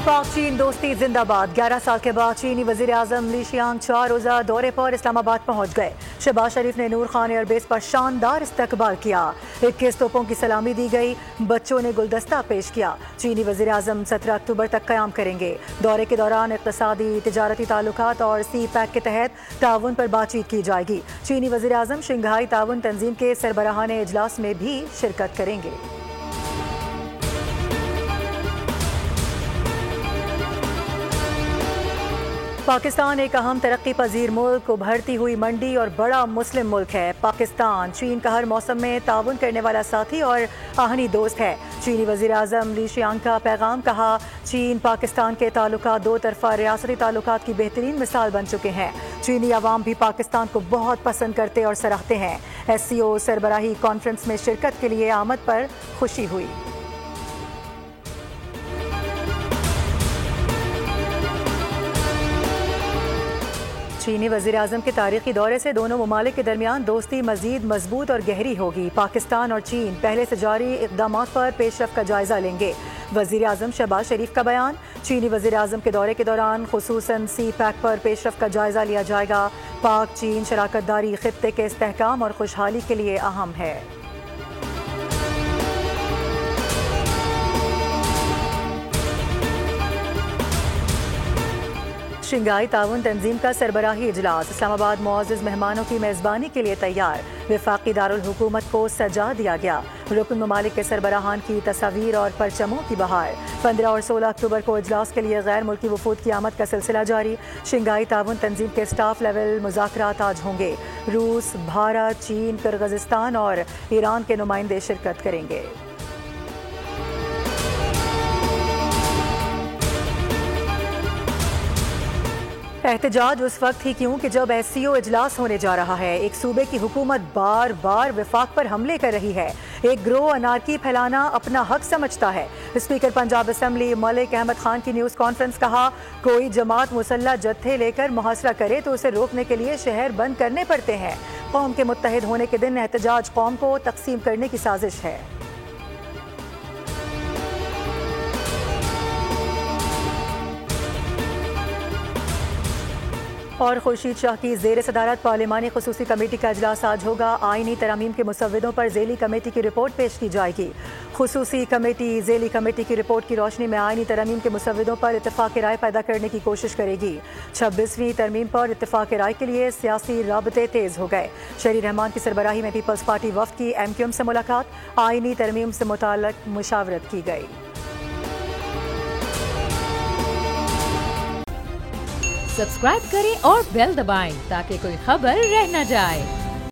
पाक चीन दोस्ती जिंदाबाद। 11 साल के बाद चीनी वजीर आजम ली शियांग 4 रोजा दौरे पर इस्लामाबाद पहुंच गए। शहबाज शरीफ ने नूर खान एयरबेस पर शानदार इस्तकबाल किया। 21 तोपों की सलामी दी गई। बच्चों ने गुलदस्ता पेश किया। चीनी वजीर आजम 17 अक्टूबर तक क़याम करेंगे। दौरे के दौरान इक़्तिसादी तिजारती ताल्लुकात और सी पैक के तहत ताउन पर बातचीत की जाएगी। चीनी वजीर आजम शंघाई ताउन तंजीम के सरबराहान इजलास में भी शिरकत करेंगे। पाकिस्तान एक अहम तरक्की पजीर मुल्क, उभरती हुई मंडी और बड़ा मुस्लिम मुल्क है। पाकिस्तान चीन का हर मौसम में ताउन करने वाला साथी और आहनी दोस्त है। चीनी वजीर आजम ली शियांग का पैगाम, कहा चीन पाकिस्तान के ताल्लुकात दो तरफा रियासती ताल्लुकात की बेहतरीन मिसाल बन चुके हैं। चीनी अवाम भी पाकिस्तान को बहुत पसंद करते और सराहते हैं। SCO सरबराही कॉन्फ्रेंस में शिरकत के लिए आमद पर खुशी हुई। चीनी वज़ीर आज़म के तारीखी दौरे से दोनों ममालिक के दरमियान दोस्ती मज़ीद मजबूत और गहरी होगी। पाकिस्तान और चीन पहले से जारी इक़दामात पर पेशरफ़ का जायज़ा लेंगे। वज़ीर आज़म शहबाज शरीफ का बयान, चीनी वज़ीर आज़म के दौरे के दौरान खुसूसन सी पैक पर पेशरफ़ का जायज़ा लिया जाएगा। पाक चीन शराकतदारी ख़ित्ते के इस्तेहकाम और खुशहाली के लिए अहम है। शंघाई ताउन तंजीम का सरबराही इजलास इस्लामाबाद मुआज़्ज़िज़ मेहमानों की मेज़बानी के लिए तैयार। वफाकी दारुल हुकूमत को सजा दिया गया। रुकन ममालिक के सरबराहान की तस्वीर और परचमों की बहार। 15 और 16 अक्टूबर को इजलास के लिए गैर मुल्की वफूद की आमद का सिलसिला जारी। शंघाई ताउन तंजीम के स्टाफ लेवल मुज़ाकरात आज होंगे। रूस, भारत, चीन, किर्गिज़स्तान और ईरान के नुमाइंदे शिरकत करेंगे। एहतजाज उस वक्त ही क्यों कि जब SCO इजलास होने जा रहा है। एक सूबे की हुकूमत बार बार वफाक पर हमले कर रही है। एक ग्रोह अनारकी फैलाना अपना हक समझता है। स्पीकर पंजाब असम्बली मलिक अहमद खान की न्यूज़ कॉन्फ्रेंस, कहा कोई जमात मुसल्ला जत्थे लेकर मुहासरा करे तो उसे रोकने के लिए शहर बंद करने पड़ते हैं। कौम के मुत्तहिद होने के दिन एहतजाज कौम को तकसीम करने की साजिश है। और खुर्शीद शाह की ज़ेर सदारत पार्लिमानी खुसूसी कमेटी का इजलास आज होगा। आईनी तरामीम के मुसव्विदों पर ज़ेली कमेटी की रिपोर्ट पेश की जाएगी। खुसूसी कमेटी ज़ेली कमेटी की रिपोर्ट की रोशनी में आईनी तरामीम के मुसव्विदों पर इत्तेफाक राय पैदा करने की कोशिश करेगी। 26वीं तरमीम पर इत्तेफाक राय के लिए सियासी राबते तेज़ हो गए। शहरी रहमान की सरबराही में पीपल्स पार्टी वफ्द की MQM से मुलाकात। आईनी तरमीम से मुताल्लिक़ मुशावरत की गई। सब्सक्राइब करें और बेल दबाएं ताकि कोई खबर रह न जाए।